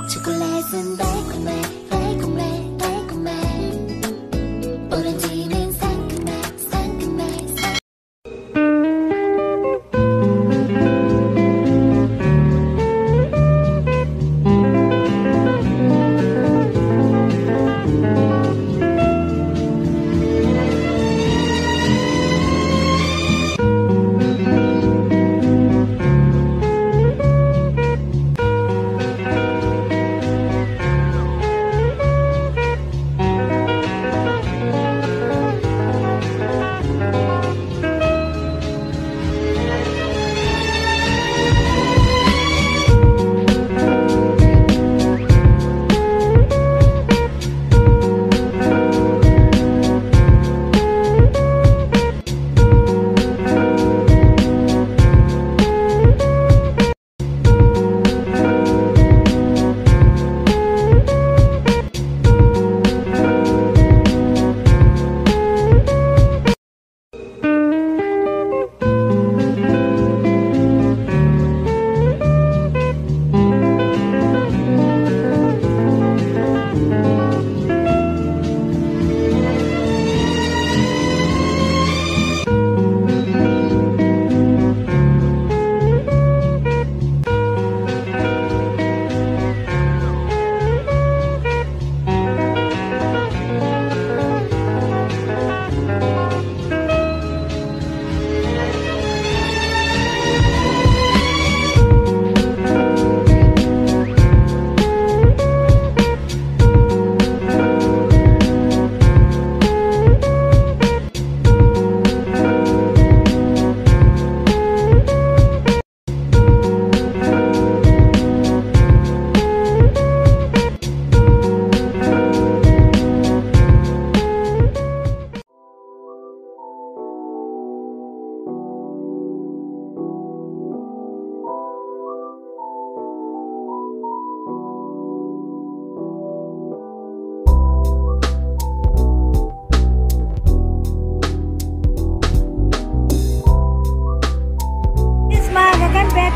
초콜릿은 달콤해 달콤해 달콤해 오렌지는 상큼해 상큼해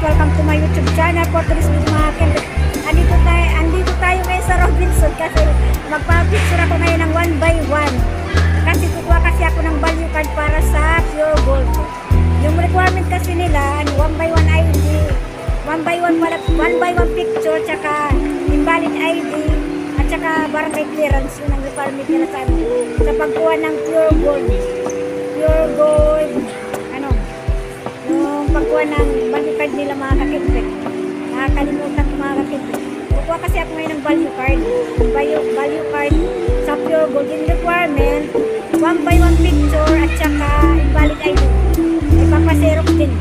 welcome to my YouTube channel for today's video mga kembet. Andito tayo ngayon sa Robinson kasi magpa-picture ako ngayon ng 1 by 1 kasi kukuha kasi ako ng value card para sa Pure Gold. Yung requirement kasi nila 1 by 1 ID, 1 by 1 picture, tsaka invalid ID at tsaka barangay clearance. Yun ang requirement nila sa pagkuha ng Pure Gold. Pure Gold yung pagkuha ng value card nila mga kakipit. Nakakalimutan ko mga kakipit. Kukuha kasi ako ngayon ng value card sa Pure Gold. Yung requirement 1 by 1 picture at saka invalid ID. Ay papaserok din.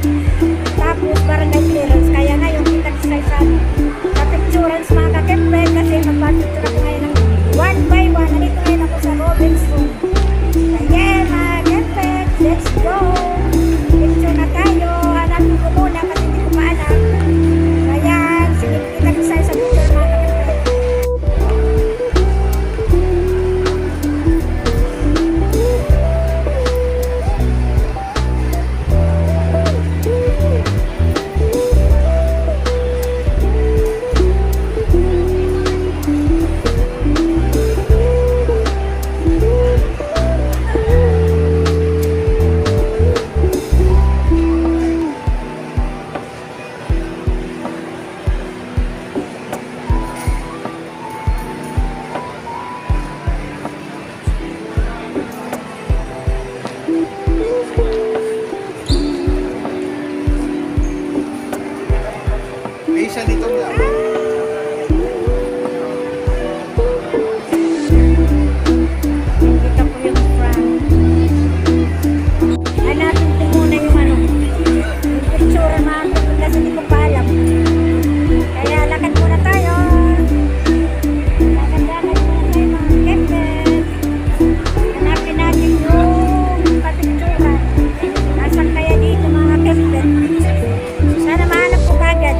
Tapos barangay clearance. Kaya nga yung kita sa picturance mga kakipit kasi magpapicture ako ngayon ng 1 by 1. Nandito ngayon ako sa Robinson. Kaya mga kakipit, let's go! Picture na tayo. Hanapin ko muna kasi hindi ko maalam. Ayan, sige, kita ko sa'yo sa picture mga kakipit. Isa dito na. Kita ko yung front. Hanapin ko muna yung yung picture mga kakipit kasi hindi ko pa alam. Kaya lakad muna tayo. Lakad muna tayo mga kakipit. Hanapin natin yung kapicturan. Nasaan kaya dito mga kakipit? Sana mahanap ko kagad.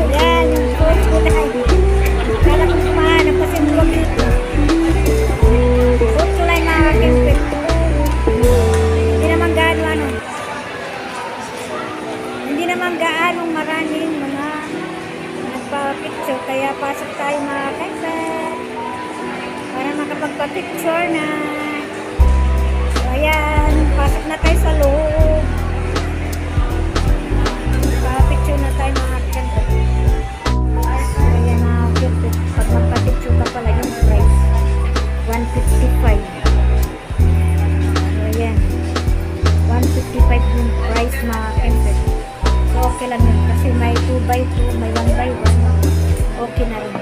Ayan, yung food ko na. Kala ko kumahanap kasi vlog dito. Food ko lang mga kakimpit. Hindi naman gaano ano. Hindi naman gaano maraming mga nagpa-picture. Kaya pasok tayo mga kakimpit. Para makapagpa-picture na. So ayan, pasok na tayo sa loob. Pa-picture na tayo mga kakimpit. Ayan mga kakimpit. Pag magpa-picture ka pala yung price. 155. So ayan. 155 yung price mga kakimpit. So okay lang yun. Kasi may 2x2, may 1x1. Okay na rin.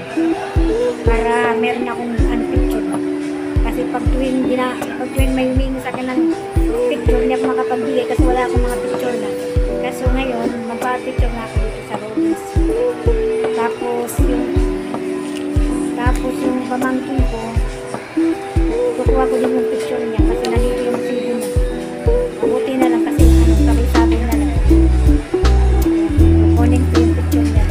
Para meron akong picture. Kasi pag tuwing may humingi sa akin ng picture, hindi ako makapagbigay kasi wala akong mga picture na. Kaso ngayon, magpa-picture na ako dito sa Robbins. Tapos yung pamangkin ko, kukuha ko din yung picture niya kasi nandito yung sibo niya. Mabuti na lang kasi sabi na lang. Kukunin ko yung picture niya.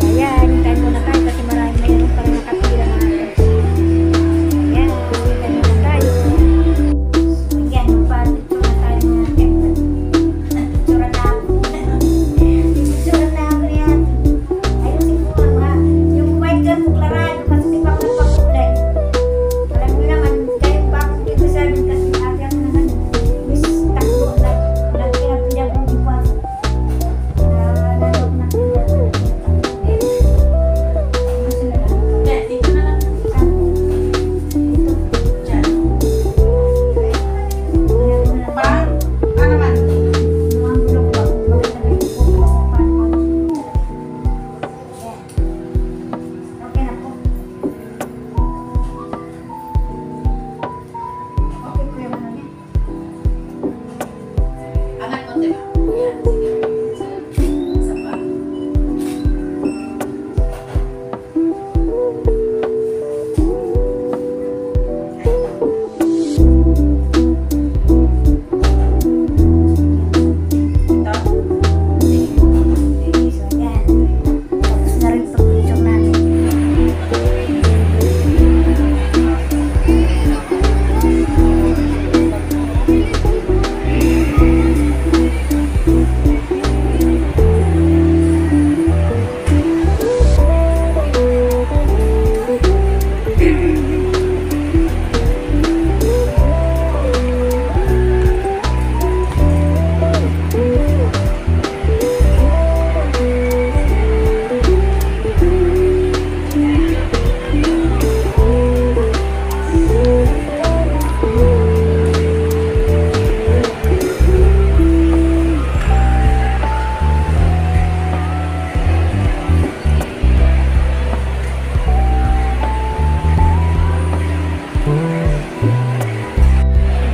Ayan, hintayin mo na tayo kasi mayroon pa rin nakatira na natin. Ayan, hintayin mo na tayo. Ayan, magpa-picture na tayo mga picture na ako. Picture na ako yan. Ayusin ko mga, yung white girl kuklarado kasi di ba kung pakulay. Alam mo naman, kayo pa ako dito sa amin kasi ate ako naman. Miss takbo na, pinag-pinag kong ipas. Nalog na pinag.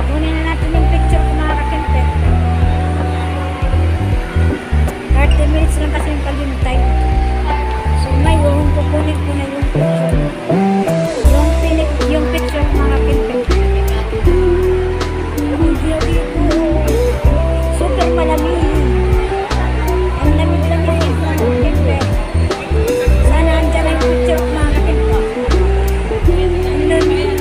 Kunin na natin yung picture ko mga kakimpit. 30 minutes lang kasi yung paghintay. So ngayon, kukunin ko na yung picture. Yung picture ko mga kakimpit. Ang view dito. Super malamig. Ang lamig-lamig mga kakimpit. Sana andyan na yung picture ko mga kakimpit. Ang lamig.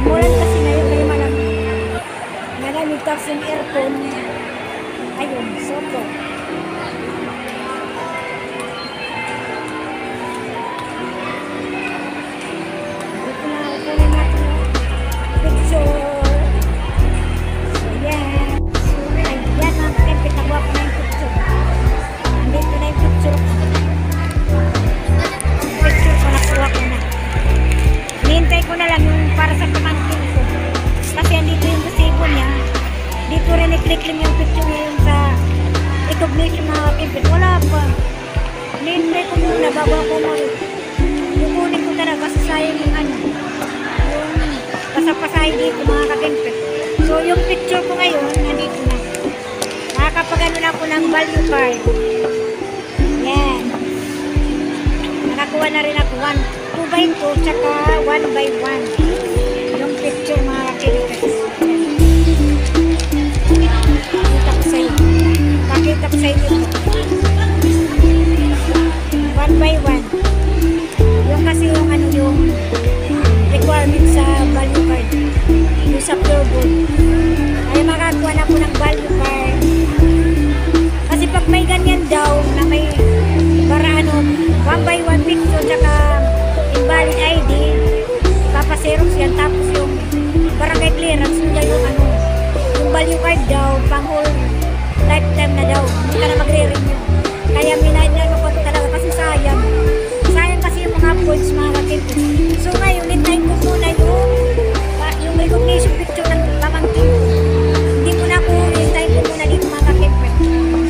Mulan kasi ngayon kayo malamig tapos yung aircon. Ayun, sopo. Dito na ako kunin natin yung picture. So yan. Ayan mga kakimpit, nakuha ko na yung picture. Andito na yung picture ko. Picture ko, nakuha ko na. Hinihintay ko na lang yung para sa pamangkin ko. Kasi andito yung resibo niya. Dito rin i-click lang yung picture niya yung sa recognition mga kakimpit. Wala pa. Hinihintay ko muna bago ako kukunin ko talaga kasi sayang yung yung pasapasay dito mga kakimpit. So yung picture ko ngayon, nandito na. Nakakapagano na ako ng value card. Yan. Nakakuha na rin ako 2x2 tsaka 1x1 yung picture mga kakimpit. ako ng value card. Kasi pag may ganyan daw na may para ano, 1 by 1 picture tsaka invalid ID, papaserox yan. Tapos yung barangay clearance, yun yung ano, yung value card daw, pang whole lifetime na daw. Hindi ka na magre-renew. Kaya minano ko talaga kasi sayang. Sayang kasi yung mga points, mga kakilpit. So ngayon, hintayin ko muna yung recognition picture ng pamangkin ko. Hindi ko na ako, hintayin ko muna dito mga kakilpit.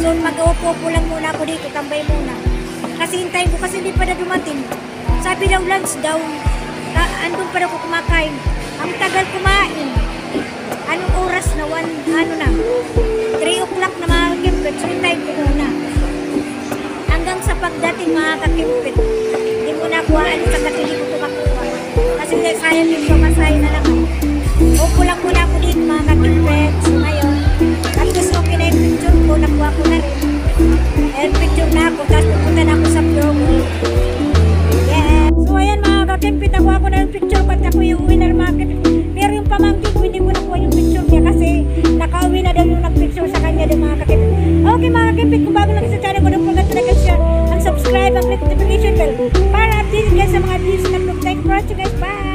So mag-upo lang muna ako dito, tambay muna. Kasi hintayin ko kasi hindi pa na dumating. Sabi daw lunch daw, andun pa daw ko kumakain. Ang tagal kumain. Anong oras na? 3 o'clock na mga kakilpit. So hintayin ko muna. Hanggang sa pagdating mga kakilpit, hindi mo nakuhaan sa hindi ko tumakuha. Kasi sayang yung pamasay na naman. Upo lang muna ako dito mga kakilpit. So ngayon, at least okay na yung picture ko, nakuha ko na rin. And picture na ako, tapos pupunta na ako sa promo. Yeah. So ayan mga kakilpit, nakuha ko na yung picture ko at ako yung winner mga kakilpit. Pero yung pamangkin ko, hindi ko nakuha yung picture niya kasi nakauwi na daw yung nag-picture sa kanya ng mga kakilpit. Okay mga kakilpit, kung bago lang sa channel ko, don't forget to like and share and subscribe and click the notification bell para update guys sa mga videos na vlog. Thank you for watching guys. Bye!